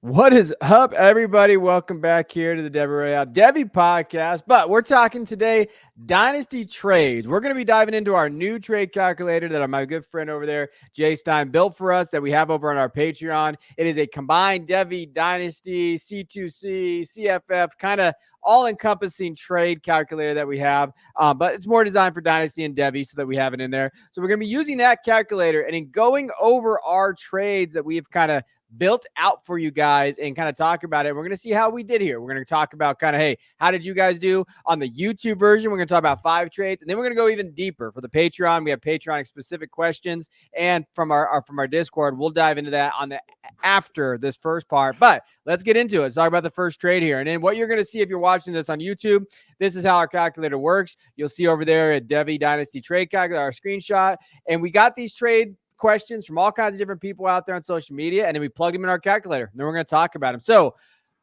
What is up, everybody? Welcome back here to the Devy podcast. But we're talking today Dynasty Trades. We're going to be diving into our new trade calculator that my good friend over there, Jay Stein, built for us that we have over on our Patreon. It is a combined Devy Dynasty, C2C, CFF, kind of all-encompassing trade calculator that we have. But it's more designed for Dynasty and Devy so that we have it in there. So we're going to be using that calculator and in going over our trades that we've kind of built out for you guys and kind of talk about it. We're going to see how we did here. We're going to talk about kind of, hey, how did you guys do on the YouTube version? We're going to talk about 5 trades, and then we're going to go even deeper for the Patreon. We have Patreon specific questions, and from our Discord, we'll dive into that on the after this first part. But let's get into it. Let's talk about the first trade here. And then what you're going to see if you're watching this on YouTube, this is how our calculator works. You'll see over there at Devy Dynasty Trade Calculator, our screenshot, and we got these trade questions from all kinds of different people out there on social media, and then we plugged them in our calculator, and then we're going to talk about them. So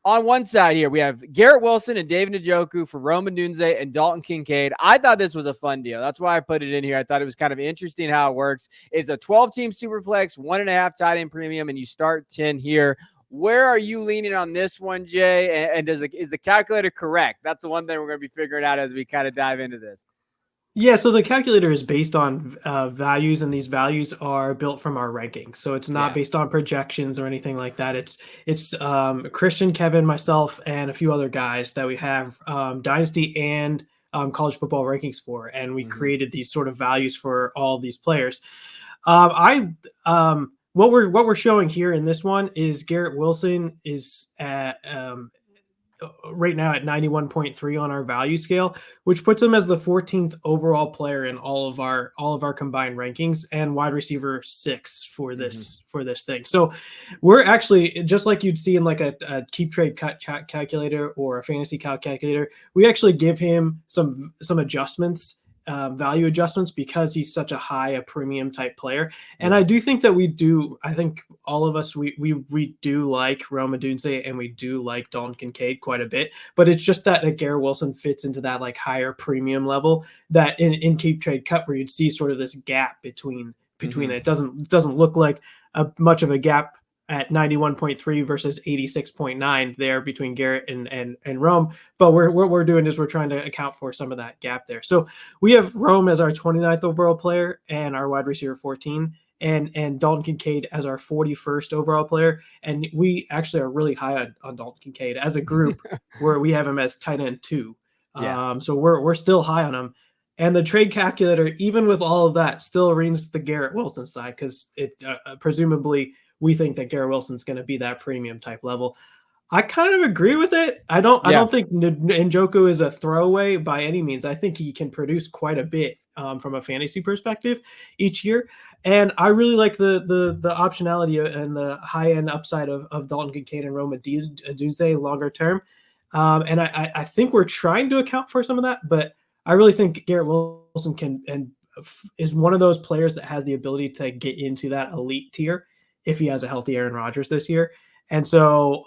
on one side here, we have Garrett Wilson and David Njoku for Rome Odunze and Dalton Kincaid. I thought this was a fun deal. That's why I put it in here. I thought it was kind of interesting how it works. It's a 12-team Superflex, 1.5 tight end premium, and you start 10 here. Where are you leaning on this one, Jay? And is the calculator correct? That's the one thing we're going to be figuring out as we kind of dive into this. Yeah, so the calculator is based on values, and these values are built from our rankings. So it's not based on projections or anything like that. It's Christian, Kevin, myself, and a few other guys that we have Dynasty and college football rankings for, and we created these sort of values for all of these players. What we're showing here in this one is Garrett Wilson is at right now at 91.3 on our value scale, which puts him as the 14th overall player in all of our combined rankings, and wide receiver 6 for this thing. So we're actually, just like you'd see in like a keep trade cut calculator or a fantasy calculator, we actually give him some adjustments, value adjustments, because he's such a premium type player. And I do think that I think all of us, we do like Rome Odunze and we do like Dalton Kincaid quite a bit, but it's just that Garrett Wilson fits into that like higher premium level that in keep trade cut, where you'd see sort of this gap between it. Doesn't look like much of a gap at 91.3 versus 86.9 there between Garrett and Rome. But what we're doing is we're trying to account for some of that gap there. So we have Rome as our 29th overall player and our wide receiver 14, and Dalton Kincaid as our 41st overall player. And we actually are really high on Dalton Kincaid as a group, where we have him as tight end 2. So we're still high on him. And the trade calculator, even with all of that, still leans the Garrett Wilson side, because it presumably we think that Garrett Wilson's going to be that premium type level. I kind of agree with it. I don't think Njoku is a throwaway by any means. I think he can produce quite a bit from a fantasy perspective each year. And I really like the optionality and the high end upside of Dalton Kincaid and Rome Odunze longer term. And I think we're trying to account for some of that, but I really think Garrett Wilson is one of those players that has the ability to get into that elite tier if he has a healthy Aaron Rodgers this year. And so,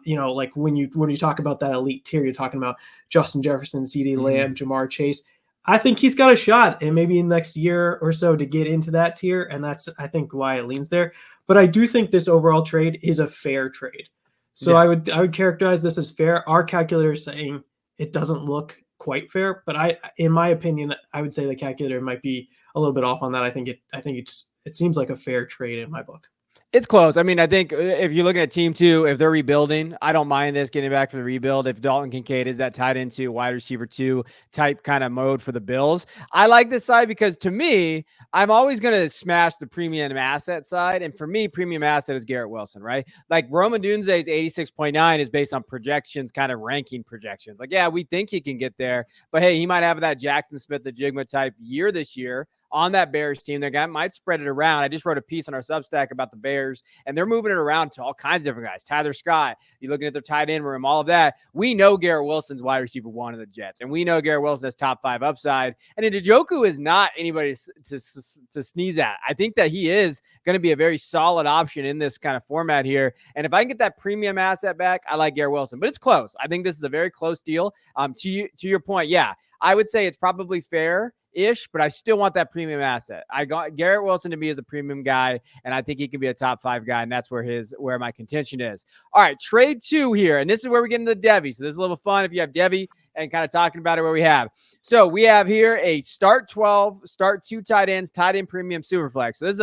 like when you talk about that elite tier, you're talking about Justin Jefferson, CeeDee Lamb, Jamar Chase. I think he's got a shot, and maybe next year or so, to get into that tier. And that's, I think, why it leans there. But I do think this overall trade is a fair trade. So I would characterize this as fair. Our calculator is saying it doesn't look quite fair, but in my opinion, I would say the calculator might be a little bit off on that. I think it seems like a fair trade in my book. It's close. I mean, I think if you're looking at team 2, if they're rebuilding, I don't mind this getting back from the rebuild. If Dalton Kincaid is that tight end 2, wide receiver 2 type kind of mode for the Bills, I like this side because to me, I'm always going to smash the premium asset side. And for me, premium asset is Garrett Wilson, right? Like Rome Odunze's 86.9 is based on projections, kind of ranking projections. Like, yeah, we think he can get there, but hey, he might have that Jackson Smith-Njigba type year this year on that Bears team. Their guy might spread it around. I just wrote a piece on our Substack about the Bears, and they're moving it around to all kinds of different guys. Tyler Scott, you're looking at their tight end room, all of that. We know Garrett Wilson's wide receiver 1 of the Jets, and we know Garrett Wilson has top 5 upside. And Njoku is not anybody to sneeze at. I think that he is going to be a very solid option in this kind of format here. And if I can get that premium asset back, I like Garrett Wilson. But it's close. I think this is a very close deal. To your point, yeah, I would say it's probably fair ish, but I still want that premium asset. I got Garrett Wilson to me as a premium guy, and I think he can be a top 5 guy, and that's where my contention is. All right, trade 2 here, and this is where we get into the Devy. So this is a little fun if you have Devy and kind of talking about it where we have. So we have here a start 12, start 2 tight ends, tight end premium superflex. So this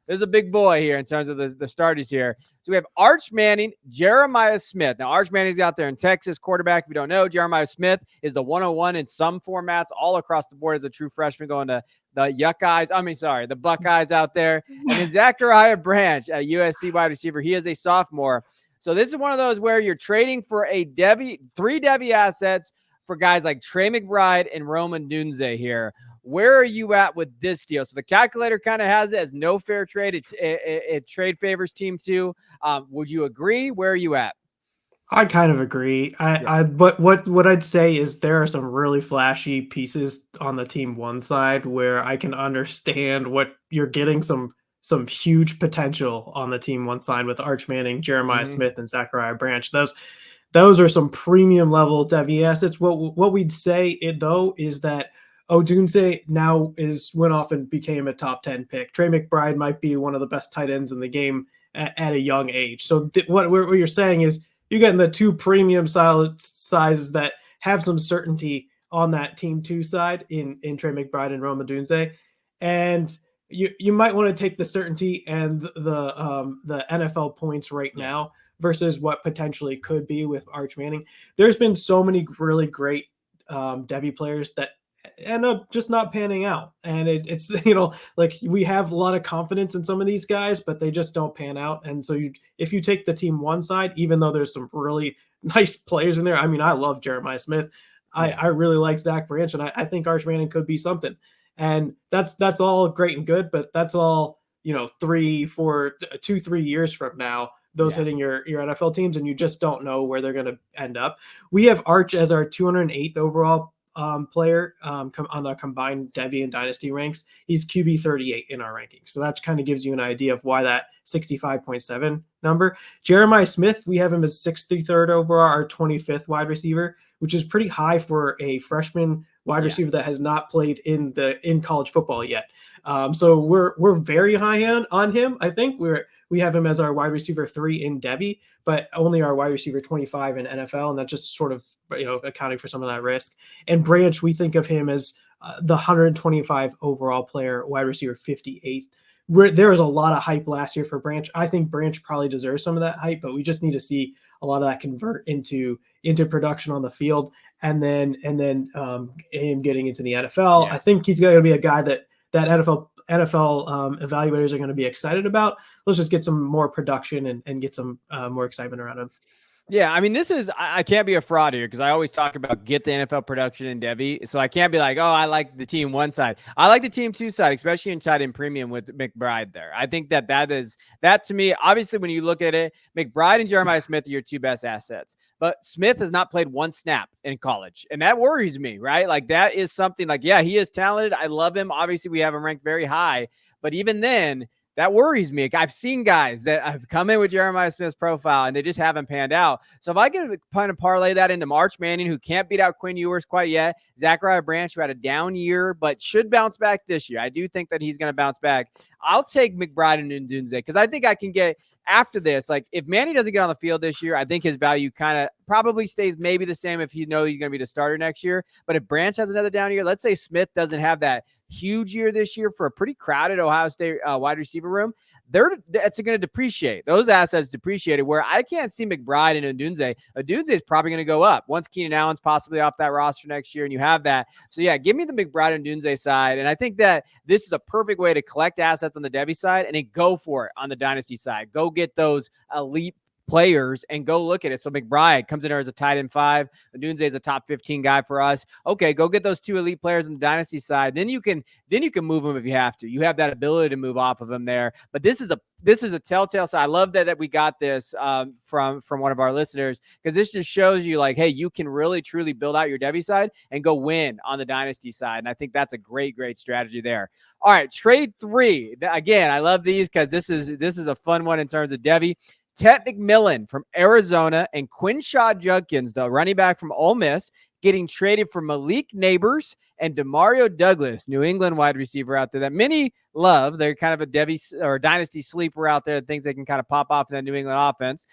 is a big boy here in terms of the starters here. So we have Arch Manning, Jeremiah Smith. Now, Arch Manning's out there in Texas, quarterback. If you don't know, Jeremiah Smith is the 101 in some formats all across the board as a true freshman going to the Buckeyes out there. And then Zachariah Branch, a USC wide receiver. He is a sophomore. So this is one of those where you're trading for three Devy assets for guys like Trey McBride and Roman Dunze here. Where are you at with this deal? So the calculator kind of has it as no fair trade. It trade favors team 2. Would you agree? Where are you at? I kind of agree. But what I'd say is there are some really flashy pieces on the team 1 side where I can understand what you're getting some huge potential on the team 1 side with Arch Manning, Jeremiah Smith, and Zachariah Branch. Those are some premium level Devy assets. What we'd say is that Odunze now went off and became a top 10 pick. Trey McBride might be one of the best tight ends in the game at a young age. So what you're saying is you're getting the 2 premium sizes that have some certainty on that team 2 side in Trey McBride and Rome Odunze. And you might want to take the certainty and the NFL points right now versus what potentially could be with Arch Manning. There's been so many really great Devy players that end up just not panning out. And it's, like we have a lot of confidence in some of these guys, but they just don't pan out. And so if you take the team 1 side, even though there's some really nice players in there, I mean, I love Jeremiah Smith. I really like Zach Branch, and I think Arch Manning could be something. And that's all great and good, but that's all, 2-3 years from now, those hitting your NFL teams, and you just don't know where they're going to end up. We have Arch as our 208th overall player on the combined Devy and Dynasty ranks. He's QB 38 in our rankings. So that kind of gives you an idea of why that 65.7 number. Jeremiah Smith, we have him as 63rd overall, our 25th wide receiver, which is pretty high for a freshman wide receiver that has not played in college football yet. So we're very high on him. I think we have him as our wide receiver 3 in Devy, but only our wide receiver 25 in NFL. And that's just sort of, accounting for some of that risk. And Branch, we think of him as the 125 overall player, wide receiver 58th. There was a lot of hype last year for Branch. I think Branch probably deserves some of that hype, but we just need to see a lot of that convert into production on the field, and then him getting into the NFL. I think he's going to be a guy that NFL evaluators are going to be excited about. Let's just get some more production and get some more excitement around him. Yeah, I mean, I can't be a fraud here because I always talk about get the NFL production in Devy. So I can't be like, oh, I like the team 1 side. I like the team 2 side, especially in tight end premium with McBride there. I think that to me, obviously, when you look at it, McBride and Jeremiah Smith are your 2 best assets. But Smith has not played 1 snap in college. And that worries me, right? Like, that is something like, yeah, he is talented. I love him. Obviously, we have him ranked very high. But even then, that worries me. I've seen guys that have come in with Jeremiah Smith's profile and they just haven't panned out. So if I can kind of parlay that into Arch Manning, who can't beat out Quinn Ewers quite yet, Zachariah Branch, who had a down year but should bounce back this year. I do think that he's going to bounce back. I'll take McBride and Ndunze because I think I can get after this. Like, if Manny doesn't get on the field this year, I think his value kind of probably stays maybe the same if he's going to be the starter next year. But if Branch has another down year, let's say Smith doesn't have that huge year this year for a pretty crowded Ohio State wide receiver room, that's going to depreciate. Those assets depreciated where I can't see McBride and Ndunze. Ndunze is probably going to go up once Keenan Allen's possibly off that roster next year and you have that. So yeah, give me the McBride and Ndunze side. And I think that this is a perfect way to collect assets on the Devy side and then go for it on the Dynasty side. Go get those elite players and go look at it. So McBride comes in there as a tight end 5. Ndunze is a top 15 guy for us. Okay, go get those 2 elite players on the Dynasty side. Then you can move them if you have to. You have that ability to move off of them there. But this is a telltale side. I love that we got this from one of our listeners because this just shows you like, hey, you can really truly build out your Devy side and go win on the Dynasty side. And I think that's a great strategy there. All right, trade 3. Again, I love these because this is a fun one in terms of Devy. Ted McMillan from Arizona and Quinshaw Judkins, the running back from Ole Miss, getting traded for Malik Neighbors and Demario Douglas, New England wide receiver out there that many love. They're kind of a Devy or dynasty sleeper out there, things they can kind of pop off in that New England offense.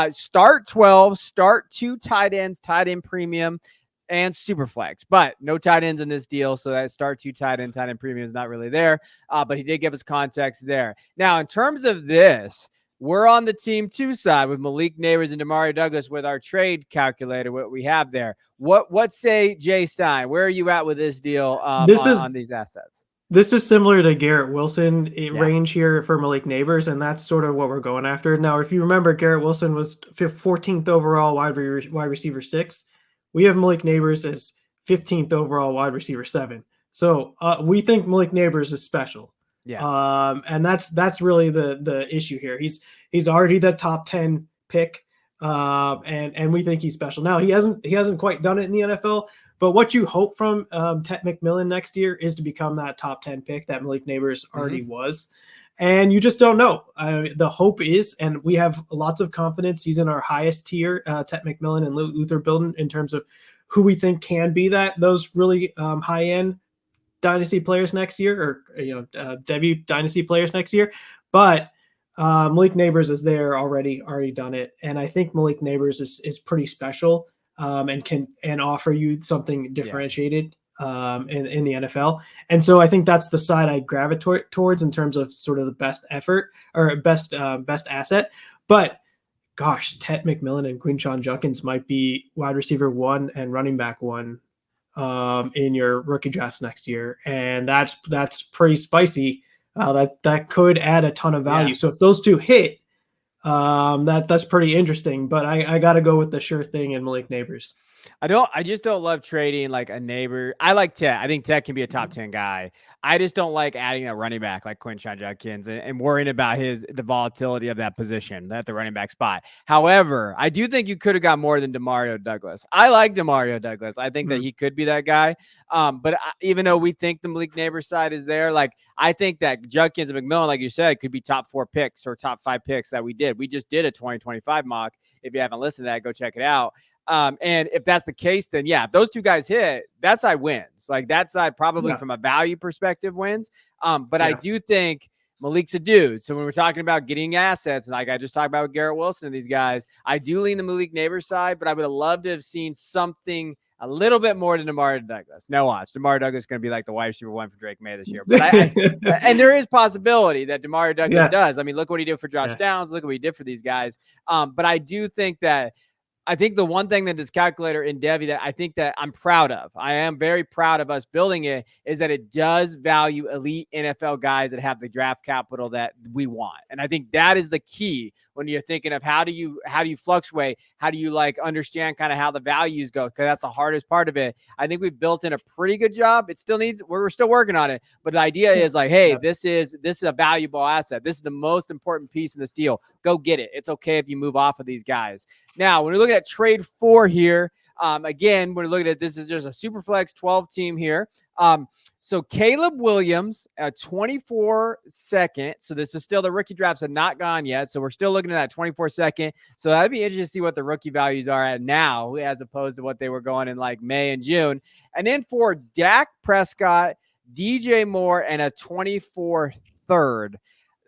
Start 12, start 2 tight ends, tight end premium, and super flex, but no tight ends in this deal. So that start 2 tight end premium is not really there. But he did give us context there. Now, in terms of this, we're on the team 2 side with Malik Neighbors and Demario Douglas with our trade calculator, what we have there. What say Jay Stein? Where are you at with this deal on these assets? This is similar to Garrett Wilson range here for Malik Neighbors, and that's sort of what we're going after. Now, if you remember, Garrett Wilson was 14th overall wide receiver 6. We have Malik Neighbors as 15th overall wide receiver 7. So we think Malik Neighbors is special. Yeah. And that's really the issue here. He's already the top 10 pick. And we think he's special. Now he hasn't quite done it in the NFL, but what you hope from Ted McMillan next year is to become that top 10 pick that Malik Neighbors already was. And you just don't know. The hope is, and we have lots of confidence, he's in our highest tier, Ted McMillan and Luther Bilden, in terms of who we think can be those really high-end dynasty players next year, or Devy dynasty players next year. But Malik Neighbors is there already done it, and I think Malik Neighbors is pretty special and can offer you something differentiated in the NFL. And so I think that's the side I gravitate towards in terms of sort of the best effort or best asset. But gosh, Ted McMillan and Quinshon Judkins might be wide receiver 1 and running back 1 in your rookie drafts next year, and that's pretty spicy. That could add a ton of value. So if those 2 hit, that's pretty interesting. But I got to go with the sure thing in Malik Neighbors. I just don't love trading like a neighbor. I like Ted. I think Ted can be a top 10 guy. I just don't like adding a running back like Quinshon Judkins and worrying about the volatility of that position at the running back spot. However, I do think you could have got more than Demario Douglas. I like Demario Douglas. I think that he could be that guy. But even though we think the Malik Neighbors side is there, like I think that Judkins and McMillan, like you said, could be top 4 picks or top 5 picks that we did. We just did a 2025 mock. If you haven't listened to that, go check it out. And if that's the case, then if those 2 guys hit, that side wins. Like that side probably from a value perspective wins. But I do think Malik's a dude. So when we're talking about getting assets, like I just talked about with Garrett Wilson and these guys, I do lean the Malik Neighbors side, but I would have loved to have seen something a little bit more than Demario Douglas. Now watch, Demario Douglas is going to be like the wide receiver 1 for Drake May this year. But and there is possibility that Demario Douglas does. I mean, look what he did for Josh Downs. Look what he did for these guys. But I do think that the one thing that this calculator in Devy that I think that I'm proud of, I am very proud of us building it, is that it does value elite NFL guys that have the draft capital that we want. And I think that is the key when you're thinking of how do you fluctuate? How do you understand kind of how the values go? Because that's the hardest part of it. I think we've built in a pretty good job. It still needs, we're still working on it. But the idea is like, hey, this is a valuable asset. This is the most important piece in this deal. Go get it. It's okay if you move off of these guys. Now, when we look at trade 4 here, again, we're looking at this is just a super flex 12 team here. So Caleb Williams at 24 second. So this is still the rookie drafts have not gone yet. So we're still looking at that 24 second. So that'd be interesting to see what the rookie values are at now as opposed to what they were going in like May and June. And then for Dak Prescott, DJ Moore, and a 24 third.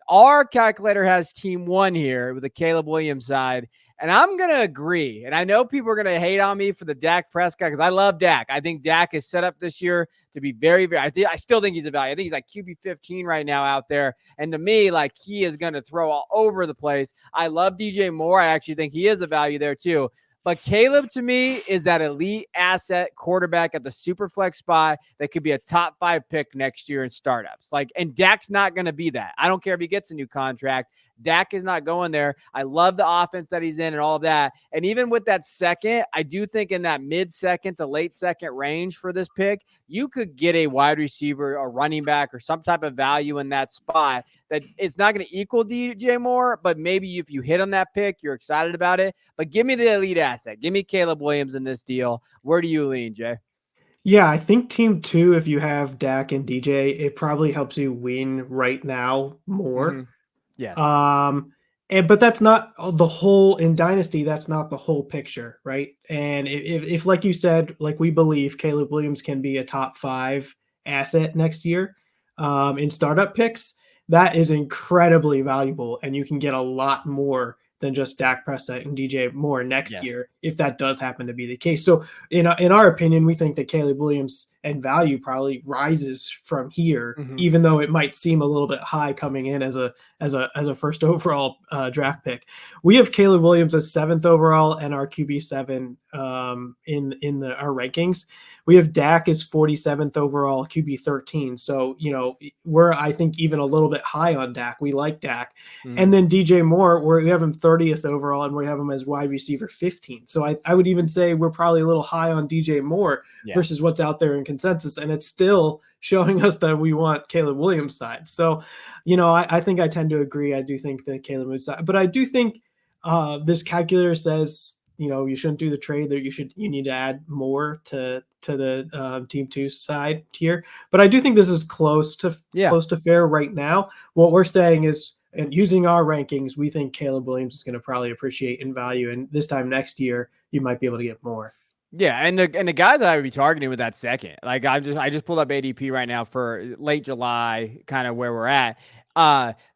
Our calculator has team 1 here with the Caleb Williams side. And I'm going to agree. And I know people are going to hate on me for the Dak Prescott because I love Dak. I think Dak is set up this year to be very, very, I still think he's a value. I think he's like QB 15 right now out there. And to me, like he is going to throw all over the place. I love DJ Moore. I actually think he is a value there too. But Caleb, to me, is that elite asset quarterback at the super flex spot that could be a top 5 pick next year in startups. And Dak's not going to be that. I don't care if he gets a new contract. Dak is not going there. I love the offense that he's in and all of that. And even with that second, I do think in that mid-second to late second range for this pick, you could get a wide receiver, a running back, or some type of value in that spot that it's not going to equal DJ Moore, but maybe if you hit on that pick, you're excited about it. But give me the elite asset. Give me Caleb Williams in this deal. Where do you lean, Jay? Yeah, I think team 2, if you have Dak and DJ, it probably helps you win right now more. Yes. but that's not the whole in Dynasty. That's not the whole picture, right? And if like you said, like we believe Caleb Williams can be a top 5 asset next year in startup picks, that is incredibly valuable, and you can get a lot more than just Dak Prescott and DJ Moore next Yes. year if that does happen to be the case. So in our opinion, we think that Caleb Williams and value probably rises from here, Mm-hmm. even though it might seem a little bit high coming in as a first overall draft pick. We have Caleb Williams as 7th overall and our QB7 in our rankings. We have Dak as 47th overall, QB 13. So, we're, I think, even a little bit high on Dak. We like Dak. Mm-hmm. And then DJ Moore, we have him 30th overall, and we have him as wide receiver 15. So I would even say we're probably a little high on DJ Moore versus what's out there in consensus. And it's still showing us that we want Caleb Williams' side. So, I think I tend to agree. I do think that Caleb Williams side, but I do think this calculator says, you shouldn't do the trade, that you need to add more to the team 2 side here. But I do think this is close to fair right now. What we're saying is, and using our rankings, we think Caleb Williams is going to probably appreciate in value, and this time next year you might be able to get more. Yeah, and the guys that I would be targeting with that second, like I just pulled up ADP right now for late July, kind of where we're at.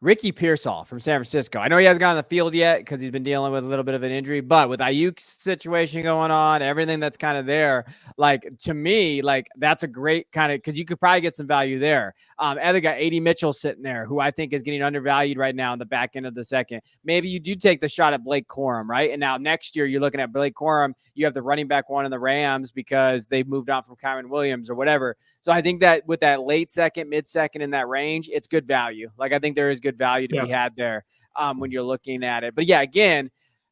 Ricky Pearsall from San Francisco. I know he hasn't gotten on the field yet because he's been dealing with a little bit of an injury, but with Ayuk's situation going on, everything that's kind of there, like to me, like that's a great kind of, because you could probably get some value there. Other guy, AD Mitchell sitting there, who I think is getting undervalued right now in the back end of the second. Maybe you do take the shot at Blake Corum, right? And now next year you're looking at Blake Corum. You have the running back one in the Rams because they've moved on from Kyron Williams or whatever. So I think that with that late second, mid second in that range, it's good value. Like I think there is good value to be had there when you're looking at it. But yeah, again,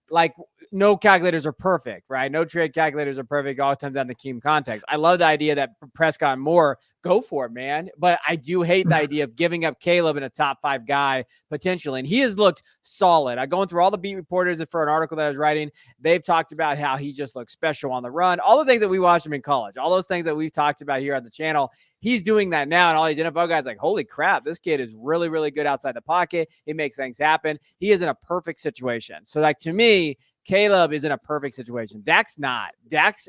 like no calculators are perfect, right? No trade calculators are perfect. All comes down to team context. I love the idea that Prescott and Moore, go for it, man. But I do hate the idea of giving up Caleb in a top 5 guy potentially. And he has looked solid. I'm going through all the beat reporters for an article that I was writing. They've talked about how he just looks special on the run. All the things that we watched him in college, all those things that we've talked about here on the channel. He's doing that now, and all these NFL guys like, holy crap, this kid is really, really good outside the pocket. He makes things happen. He is in a perfect situation. So, like, to me, Caleb is in a perfect situation. Dak's not. Dak's,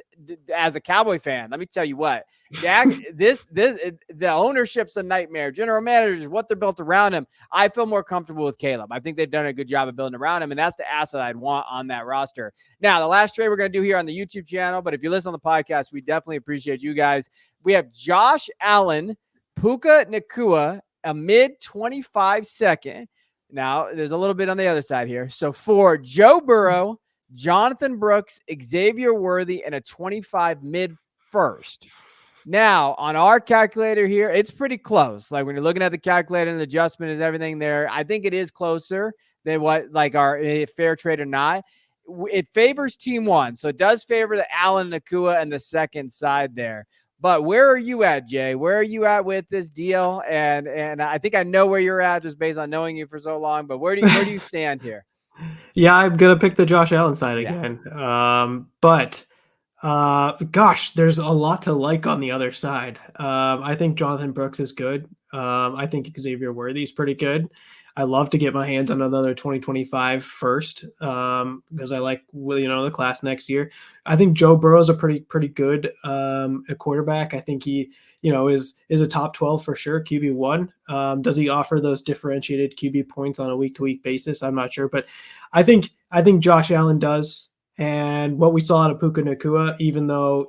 as a Cowboy fan, let me tell you what, Dak, the ownership's a nightmare. General managers, what they're built around him. I feel more comfortable with Caleb. I think they've done a good job of building around him, and that's the asset I'd want on that roster. Now, the last trade we're going to do here on the YouTube channel, but if you listen on the podcast, we definitely appreciate you guys. We have Josh Allen, Puka Nacua, a mid-25 second. Now, there's a little bit on the other side here. So for Joe Burrow, Jonathan Brooks, Xavier Worthy, and a 25 mid-first. Now, on our calculator here, it's pretty close. Like when you're looking at the calculator and the adjustment and everything there, I think it is closer than what like our fair trade or not. It favors team 1. So it does favor the Allen, Nacua, and the second side there. But where are you at, Jay? Where are you at with this deal? And I think I know where you're at just based on knowing you for so long. But where do you stand here? Yeah, I'm gonna pick the Josh Allen side again. But gosh, there's a lot to like on the other side. I think Jonathan Brooks is good. I think Xavier Worthy is pretty good. I love to get my hands on another 2025 first because I like the class next year. I think Joe Burrow is a pretty good a quarterback. I think he is a top 12 for sure, QB1. Does he offer those differentiated QB points on a week to week basis? I'm not sure, but I think Josh Allen does. And what we saw out of Puka Nacua, even though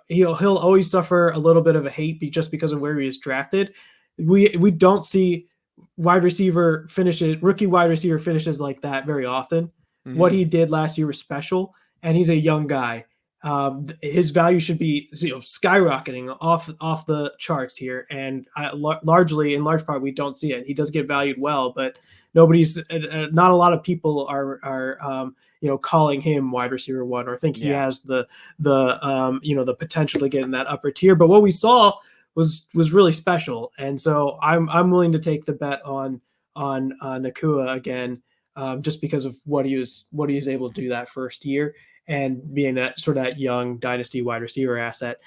he'll always suffer a little bit of a hate just because of where he is drafted. We don't see rookie wide receiver finishes like that very often. Mm-hmm. What he did last year was special, and he's a young guy. His value should be skyrocketing off the charts here, and in large part, we don't see it. He does get valued well, but not a lot of people are calling him wide receiver 1 or think he has the potential to get in that upper tier. But what we saw was really special, and so I'm willing to take the bet on Nacua again, just because of what he was able to do that first year and being that young dynasty wide receiver asset.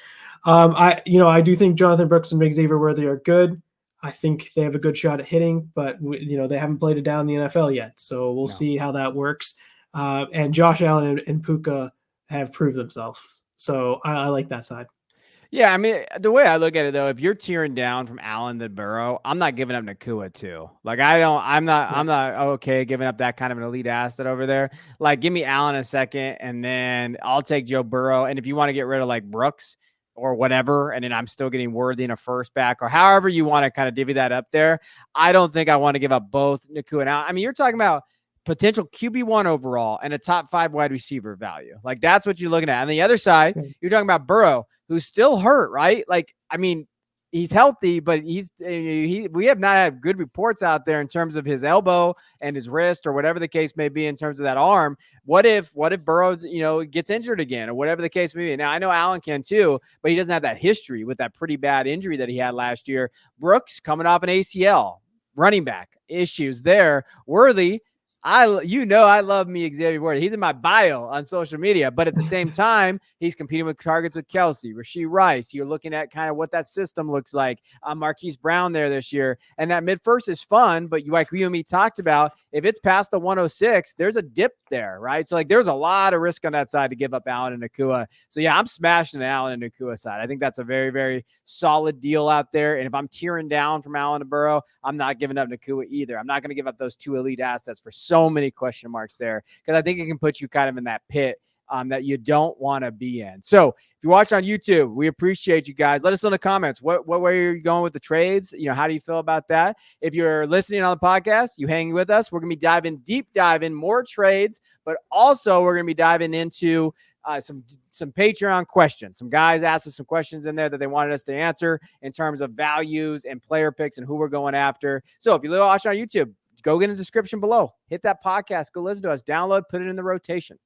I do think Jonathan Brooks and Xavier Worthy are good. I think they have a good shot at hitting, but they haven't played it down in the NFL yet. So we'll see how that works. And Josh Allen and Puka have proved themselves. So I like that side. Yeah, I mean, the way I look at it though, if you're tearing down from Allen to Burrow, I'm not giving up Nakua too. Like I'm not okay giving up that kind of an elite asset over there. Like give me Allen a second, and then I'll take Joe Burrow. And if you want to get rid of like Brooks or whatever, and then I'm still getting Worthy in a first back, or however you want to kind of divvy that up there, I don't think I want to give up both Nakua and Allen. I mean, you're talking about potential QB1 overall and a top 5 wide receiver value. Like that's what you're looking at. On the other side, you're talking about Burrow, who's still hurt, right? Like, I mean, he's healthy, but we have not had good reports out there in terms of his elbow and his wrist or whatever the case may be in terms of that arm. What if Burrow, gets injured again or whatever the case may be? Now I know Allen can too, but he doesn't have that history with that pretty bad injury that he had last year. Brooks coming off an ACL, running back issues there. Worthy, I love me Xavier Worthy. He's in my bio on social media, but at the same time, he's competing with targets with Kelsey, Rashee Rice. You're looking at kind of what that system looks like. Marquise Brown there this year. And that mid-first is fun, but like you and me talked about, if it's past the 106, there's a dip there, right? So like there's a lot of risk on that side to give up Allen and Nakua. So yeah, I'm smashing the Allen and Nakua side. I think that's a very, very solid deal out there. And if I'm tearing down from Allen to Burrow, I'm not giving up Nakua either. I'm not going to give up those 2 elite assets for so many question marks there, because I think it can put you kind of in that pit that you don't want to be in. So if you watch on YouTube, we appreciate you guys. Let us know in the comments what way are you going with the trades. How do you feel about that? If you're listening on the podcast, you hang with us. We're going to be deep diving more trades, but also we're going to be diving into some Patreon questions. Some guys asked us some questions in there that they wanted us to answer in terms of values and player picks and who we're going after. So if you watch on YouTube, go get in the description below. Hit that podcast. Go listen to us. Download, put it in the rotation.